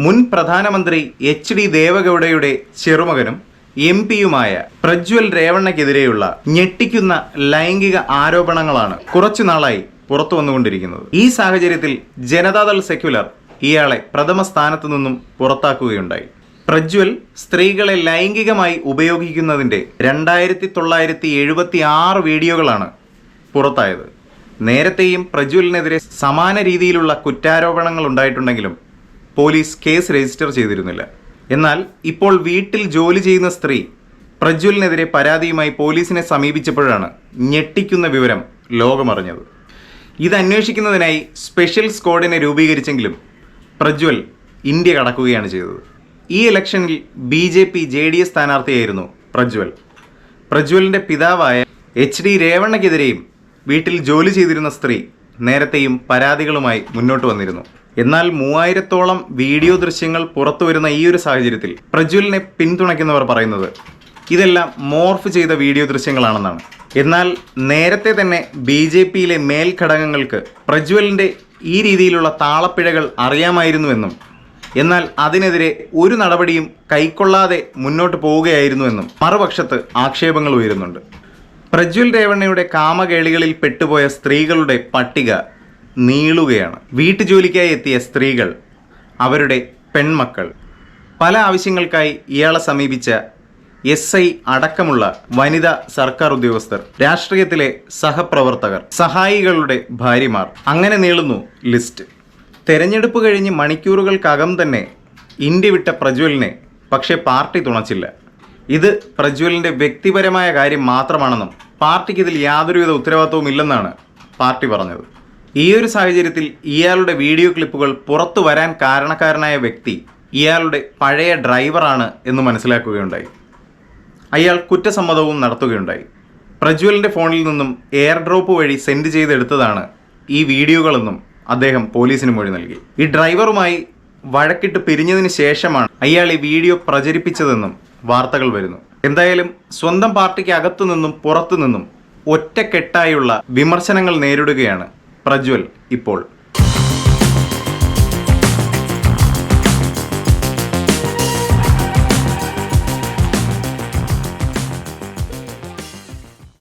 മുൻ പ്രധാനമന്ത്രി HD ദേവഗൌഡയുടെ ചെറുമകനും MP-യുമായ പ്രജ്വൽ രേവണ്ണയ്ക്കെതിരെയുള്ള ഞെട്ടിക്കുന്ന ലൈംഗിക ആരോപണങ്ങളാണ് കുറച്ചുനാളായി പുറത്തു വന്നുകൊണ്ടിരിക്കുന്നത്. ഈ സാഹചര്യത്തിൽ ജനതാദൾ സെക്യുലർ ഇയാളെ പ്രഥമ സ്ഥാനത്തു നിന്നും പുറത്താക്കുകയുണ്ടായി. പ്രജ്വൽ സ്ത്രീകളെ ലൈംഗികമായി ഉപയോഗിക്കുന്നതിൻ്റെ 2976 വീഡിയോകളാണ് പുറത്തായത്. നേരത്തെയും പ്രജ്വലിനെതിരെ സമാന രീതിയിലുള്ള കുറ്റാരോപണങ്ങൾ ഉണ്ടായിട്ടുണ്ടെങ്കിലും പോലീസ് കേസ് രജിസ്റ്റർ ചെയ്തിരുന്നില്ല. എന്നാൽ ഇപ്പോൾ വീട്ടിൽ ജോലി ചെയ്യുന്ന സ്ത്രീ പ്രജ്വലിനെതിരെ പരാതിയുമായി പോലീസിനെ സമീപിച്ചപ്പോഴാണ് ഞെട്ടിക്കുന്ന വിവരം ലോകമറിഞ്ഞത്. ഇത് അന്വേഷിക്കുന്നതിനായി സ്പെഷ്യൽ സ്ക്വാഡിനെ രൂപീകരിച്ചെങ്കിലും പ്രജ്വൽ ഇന്ത്യ കടക്കുകയാണ് ചെയ്തത്. ഈ ഇലക്ഷനിൽ BJP JDS സ്ഥാനാർത്ഥിയായിരുന്നു പ്രജ്വൽ. പ്രജ്വലിൻ്റെ പിതാവായ HD രേവണ്ണയ്ക്കെതിരെയും വീട്ടിൽ ജോലി ചെയ്തിരുന്ന സ്ത്രീ നേരത്തെയും പരാതികളുമായി മുന്നോട്ട് വന്നിരുന്നു. എന്നാൽ 3000-ഓളം വീഡിയോ ദൃശ്യങ്ങൾ പുറത്തു വരുന്ന ഈ ഒരു സാഹചര്യത്തിൽ പ്രജ്വലിനെ പിന്തുണയ്ക്കുന്നവർ പറയുന്നത് ഇതെല്ലാം മോർഫ് ചെയ്ത വീഡിയോ ദൃശ്യങ്ങളാണെന്നാണ്. എന്നാൽ നേരത്തെ തന്നെ BJPയിലെ മേൽഘടകങ്ങൾക്ക് പ്രജ്വലിൻ്റെ ഈ രീതിയിലുള്ള താളപ്പിഴകൾ അറിയാമായിരുന്നുവെന്നും എന്നാൽ അതിനെതിരെ ഒരു നടപടിയും കൈക്കൊള്ളാതെ മുന്നോട്ട് പോവുകയായിരുന്നുവെന്നും മറുപക്ഷത്ത് ആക്ഷേപങ്ങൾ ഉയരുന്നുണ്ട്. പ്രജ്വൽ രേവണ്ണയുടെ കാമകേളികളിൽ പെട്ടുപോയ സ്ത്രീകളുടെ പട്ടിക നീളുകയാണ്. വീട്ടുജോലിക്കായി എത്തിയ സ്ത്രീകൾ, അവരുടെ പെൺമക്കൾ, പല ആവശ്യങ്ങൾക്കായി ഇയാളെ സമീപിച്ച SI അടക്കമുള്ള വനിതാ സർക്കാർ ഉദ്യോഗസ്ഥർ, രാഷ്ട്രീയത്തിലെ സഹപ്രവർത്തകർ, സഹായികളുടെ ഭാര്യമാർ, അങ്ങനെ നീളുന്നു ലിസ്റ്റ്. തെരഞ്ഞെടുപ്പ് കഴിഞ്ഞ് മണിക്കൂറുകൾക്കകം തന്നെ ഇന്ത്യ വിട്ട പ്രജ്വലിനെ പക്ഷേ പാർട്ടി തുണച്ചില്ല. ഇത് പ്രജ്വലിൻ്റെ വ്യക്തിപരമായ കാര്യം മാത്രമാണെന്നും പാർട്ടിക്ക് ഇതിൽ യാതൊരുവിധ ഉത്തരവാദിത്വവും ഇല്ലെന്നാണ് പാർട്ടി പറഞ്ഞത്. ഈ ഒരു സാഹചര്യത്തിൽ ഇയാളുടെ വീഡിയോ ക്ലിപ്പുകൾ പുറത്തു വരാൻ കാരണക്കാരനായ വ്യക്തി ഇയാളുടെ പഴയ ഡ്രൈവറാണ് എന്ന് മനസ്സിലാക്കുകയുണ്ടായി. അയാൾ കുറ്റസമ്മതവും നടത്തുകയുണ്ടായി. പ്രജ്വലിൻ്റെ ഫോണിൽ നിന്നും എയർ ഡ്രോപ്പ് വഴി സെൻഡ് ചെയ്തെടുത്തതാണ് ഈ വീഡിയോകളെന്നും അദ്ദേഹം പോലീസിന് മൊഴി നൽകി. ഈ ഡ്രൈവറുമായി വഴക്കിട്ട് പിരിഞ്ഞതിന് ശേഷമാണ് അയാൾ ഈ വീഡിയോ പ്രചരിപ്പിച്ചതെന്നും വാർത്തകൾ വരുന്നു. എന്തായാലും സ്വന്തം പാർട്ടിക്ക് അകത്തു നിന്നും പുറത്തു നിന്നും ഒറ്റക്കെട്ടായുള്ള വിമർശനങ്ങൾ നേരിടുകയാണ് പ്രജ്വൽ ഇപ്പോൾ.